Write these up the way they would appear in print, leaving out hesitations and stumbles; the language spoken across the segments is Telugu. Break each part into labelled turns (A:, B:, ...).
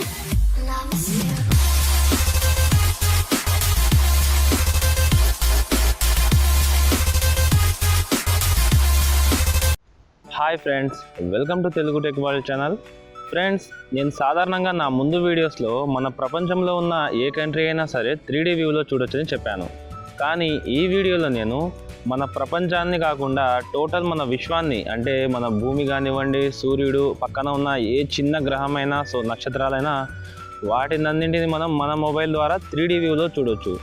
A: Hi friends, welcome to Telugu tech world channel. Friends, నేను సాధారణంగా నా ముందు వీడియోస్లో మన ప్రపంచంలో ఉన్న ఏ కంట్రీ అయినా సరే 3D వ్యూలో చూడొచ్చని చెప్పాను. కానీ ఈ వీడియోలో నేను మన ప్రపంచాన్ని కాకుండా టోటల్ మన విశ్వాన్ని, అంటే మన భూమి కానివ్వండి, సూర్యుడు పక్కన ఉన్న ఏ చిన్న గ్రహమైనా, నక్షత్రాలైనా, వాటినన్నింటిని మనం మన మొబైల్ ద్వారా 3D వ్యూలో చూడొచ్చు.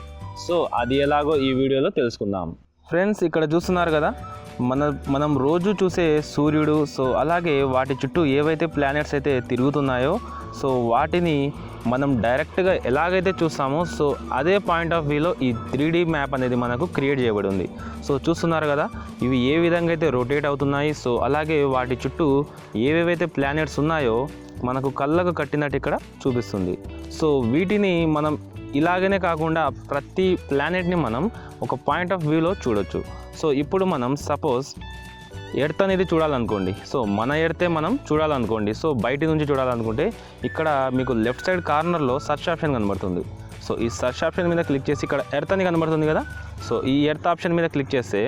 A: సో అది ఎలాగో ఈ వీడియోలో తెలుసుకుందాం. ఫ్రెండ్స్, ఇక్కడ చూస్తున్నారు కదా, మనం రోజు చూసే సూర్యుడు, అలాగే వాటి చుట్టూ ఏవైతే ప్లానెట్స్ అయితే తిరుగుతున్నాయో, వాటిని మనం డైరెక్ట్గా ఎలాగైతే చూస్తామో అదే పాయింట్ ఆఫ్ వ్యూలో ఈ 3D మ్యాప్ అనేది మనకు క్రియేట్ చేయబడి ఉంది. చూస్తున్నారు కదా, ఇవి ఏ విధంగా అయితే రొటేట్ అవుతున్నాయి, అలాగే వాటి చుట్టూ ఏవేవైతే ప్లానెట్స్ ఉన్నాయో మనకు కళ్ళకు కట్టినట్టు ఇక్కడ చూపిస్తుంది. వీటిని మనం ఇలాగనే కాకుండా ప్రతి ప్లానెట్ని మనం ఒక పాయింట్ ఆఫ్ వ్యూలో చూడొచ్చు. ఇప్పుడు మనం సపోజ్ ఎర్త్ అనేది చూడాలనుకోండి, మన ఎర్తే మనం చూడాలనుకోండి, బయట నుంచి చూడాలనుకుంటే ఇక్కడ మీకు లెఫ్ట్ సైడ్ కార్నర్లో సెర్చ్ ఆప్షన్ కనబడుతుంది. ఈ సెర్చ్ ఆప్షన్ మీద క్లిక్ చేసి ఇక్కడ ఎర్త్ అని కనబడుతుంది కదా, ఈ ఎర్త్ ఆప్షన్ మీద క్లిక్ చేస్తే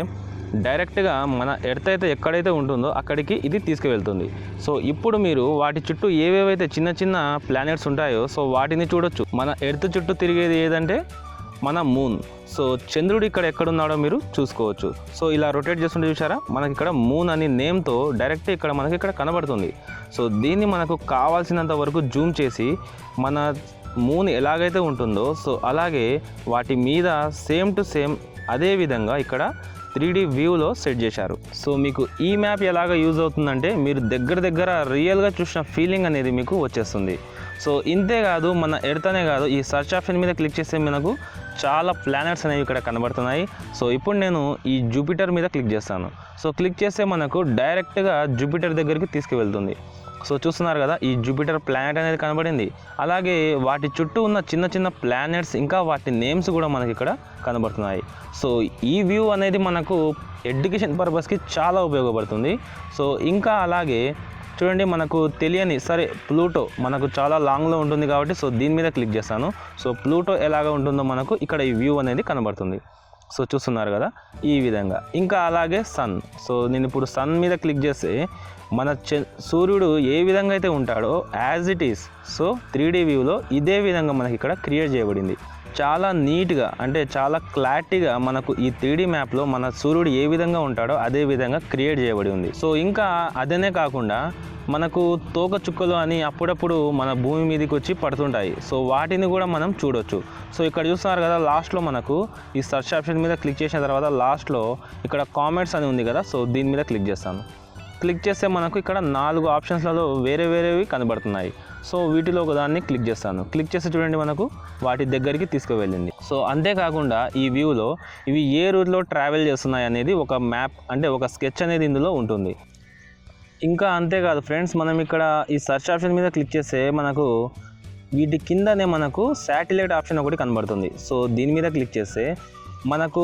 A: డైరెక్ట్గా మన ఎర్త్ అయితే ఎక్కడైతే ఉంటుందో అక్కడికి ఇది తీసుకువెళ్తుంది. ఇప్పుడు మీరు వాటి చుట్టూ ఏవేవైతే చిన్న చిన్న ప్లానెట్స్ ఉంటాయో వాటిని చూడొచ్చు. మన ఎర్త్ చుట్టూ తిరిగేది ఏదంటే మన మూన్. చంద్రుడు ఇక్కడ ఎక్కడున్నాడో మీరు చూసుకోవచ్చు. ఇలా రొటేట్ చేస్తుంటే చూసారా, మనకి ఇక్కడ మూన్ అని నేమ్తో డైరెక్ట్ ఇక్కడ మనకి ఇక్కడ కనబడుతుంది. దీన్ని మనకు కావాల్సినంత వరకు జూమ్ చేసి మన మూన్ ఎలాగైతే ఉంటుందో అలాగే వాటి మీద సేమ్ టు సేమ్ అదే విధంగా ఇక్కడ 3D వ్యూలో సెట్ చేశారు. మీకు ఈ మ్యాప్ ఎలాగ యూజ్ అవుతుందంటే మీరు దగ్గర రియల్గా చూసిన ఫీలింగ్ అనేది మీకు వచ్చేస్తుంది. ఇంతేకాదు, మన ఎర్త్ అనే కాదు, ఈ సెర్చ్ ఆప్షన్ మీద క్లిక్ చేస్తే మనకు చాలా ప్లానెట్స్ అనేవి ఇక్కడ కనబడుతున్నాయి. ఇప్పుడు నేను ఈ జూపిటర్ మీద క్లిక్ చేస్తాను. క్లిక్ చేస్తే మనకు డైరెక్ట్గా జూపిటర్ దగ్గరికి తీసుకువెళ్తుంది. చూస్తున్నారు కదా, ఈ జూపిటర్ ప్లానెట్ అనేది కనబడింది. అలాగే వాటి చుట్టూ ఉన్న చిన్న చిన్న ప్లానెట్స్, ఇంకా వాటి నేమ్స్ కూడా మనకి ఇక్కడ కనబడుతున్నాయి. ఈ వ్యూ అనేది మనకు ఎడ్యుకేషన్ పర్పస్కి చాలా ఉపయోగపడుతుంది. ఇంకా అలాగే చూడండి, మనకు తెలియని ప్లూటో మనకు చాలా లాంగ్లో ఉంటుంది కాబట్టి దీని మీద క్లిక్ చేస్తాను. ప్లూటో ఎలాగ ఉంటుందో మనకు ఇక్కడ ఈ వ్యూ అనేది కనబడుతుంది. చూస్తున్నారు కదా, ఈ విధంగా. ఇంకా అలాగే సన్. నేను ఇప్పుడు సన్ మీద క్లిక్ చేస్తే మన సూర్యుడు ఏ విధంగా అయితే ఉంటాడో యాజ్ ఇట్ ఈస్ 3D వ్యూలో ఇదే విధంగా మనకి ఇక్కడ క్రియేట్ చేయబడింది. చాలా నీట్గా, అంటే చాలా క్లారిటీగా మనకు ఈ 3D మ్యాప్లో మన సూర్యుడు ఏ విధంగా ఉంటాడో అదే విధంగా క్రియేట్ చేయబడి ఉంది. ఇంకా అదనే కాకుండా మనకు తోక చుక్కలు అని అప్పుడప్పుడు మన భూమి మీదకి వచ్చి పడుతుంటాయి. వాటిని కూడా మనం చూడొచ్చు. ఇక్కడ చూస్తున్నారు కదా, లాస్ట్లో మనకు ఈ సెర్చ్ ఆప్షన్ మీద క్లిక్ చేసిన తర్వాత లాస్ట్లో ఇక్కడ కామెంట్స్ అని ఉంది కదా, దీని మీద క్లిక్ చేస్తాను. క్లిక్ చేస్తే మనకు ఇక్కడ 4 ఆప్షన్స్లలో వేరేవి కనబడుతున్నాయి. వీటిలో ఒకదాన్ని క్లిక్ చేస్తాను. క్లిక్ చేస్తే చూడండి, మనకు వాటి దగ్గరికి తీసుకువెళ్ళింది. అంతేకాకుండా ఈ వ్యూలో ఇవి ఏ రూట్లో ట్రావెల్ చేస్తున్నాయి అనేది ఒక మ్యాప్, అంటే ఒక స్కెచ్ అనేది ఇందులో ఉంటుంది. ఇంకా అంతేకాదు ఫ్రెండ్స్, మనం ఇక్కడ ఈ సెర్చ్ ఆప్షన్ మీద క్లిక్ చేస్తే మనకు వీటి కిందనే మనకు శాటిలైట్ ఆప్షన్ ఒకటి కనబడుతుంది. దీని మీద క్లిక్ చేస్తే మనకు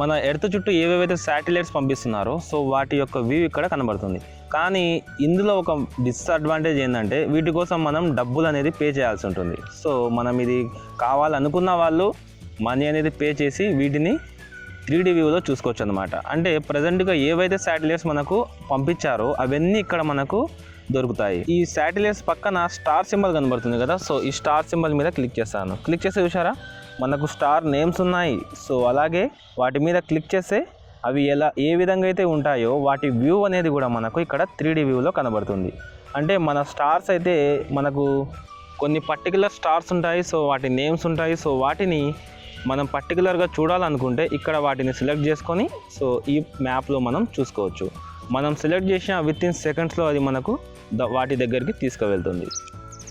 A: మన ఎర్త్ చుట్టూ ఏవేవైతే శాటిలైట్స్ పంపిస్తున్నారో వాటి యొక్క వ్యూ ఇక్కడ కనబడుతుంది. కానీ ఇందులో ఒక డిసడ్వాంటేజ్ ఏంటంటే వీటి కోసం మనం డబ్బులు అనేది పే చేయాల్సి ఉంటుంది. మనం ఇది కావాలనుకున్న వాళ్ళు మనీ అనేది పే చేసి వీటిని 3D వ్యూలో చూసుకోవచ్చు అనమాట. అంటే ప్రజెంట్గా ఏవైతే శాటిలైట్స్ మనకు పంపించారో అవన్నీ ఇక్కడ మనకు దొరుకుతాయి. ఈ శాటిలైట్స్ పక్కన స్టార్ సింబల్ కనబడుతుంది కదా, ఈ స్టార్ సింబల్ మీద క్లిక్ చేస్తాను. క్లిక్ చేస్తే చూసారా, మనకు స్టార్ నేమ్స్ ఉన్నాయి. అలాగే వాటి మీద క్లిక్ చేస్తే అవి ఏ విధంగా అయితే ఉంటాయో వాటి వ్యూ అనేది కూడా మనకు ఇక్కడ 3D వ్యూలో కనబడుతుంది. అంటే మన స్టార్స్ అయితే మనకు కొన్ని పర్టికులర్ స్టార్స్ ఉంటాయి, వాటి నేమ్స్ ఉంటాయి. వాటిని మనం పర్టికులర్గా చూడాలనుకుంటే ఇక్కడ వాటిని సెలెక్ట్ చేసుకొని ఈ మ్యాప్లో మనం చూసుకోవచ్చు. మనం సెలెక్ట్ చేసిన విత్ ఇన్ సెకండ్స్లో అది మనకు వాటి దగ్గరికి తీసుకువెళ్తుంది.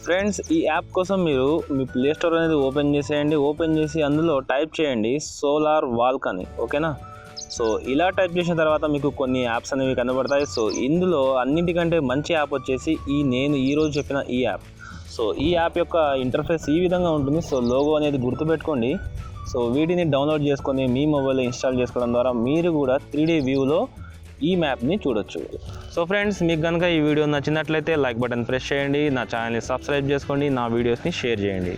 A: ఫ్రెండ్స్, ఈ యాప్ కోసం మీరు మీ ప్లే స్టోర్ అనేది ఓపెన్ చేసేయండి. ఓపెన్ చేసి అందులో టైప్ చేయండి సోలార్ వాల్క్ అని, ఓకేనా. ఇలా టైప్ చేసిన తర్వాత మీకు కొన్ని యాప్స్ అనేవి కనబడతాయి. ఇందులో అన్నింటికంటే మంచి యాప్ వచ్చేసి నేను ఈరోజు చెప్పిన ఈ యాప్. ఈ యాప్ యొక్క ఇంటర్ఫేస్ ఈ విధంగా ఉంటుంది. లోగో అనేది గుర్తుపెట్టుకోండి. వీటిని డౌన్లోడ్ చేసుకొని మీ మొబైల్లో ఇన్స్టాల్ చేసుకోవడం ద్వారా మీరు కూడా 3D వ్యూలో ఈ మ్యాప్ని చూడొచ్చు. సో ఫ్రెండ్స్, మీకు కనుక ఈ వీడియో నచ్చినట్లయితే లైక్ బటన్ ప్రెస్ చేయండి, నా ఛానల్ని సబ్స్క్రైబ్ చేసుకోండి, నా వీడియోస్ని షేర్ చేయండి.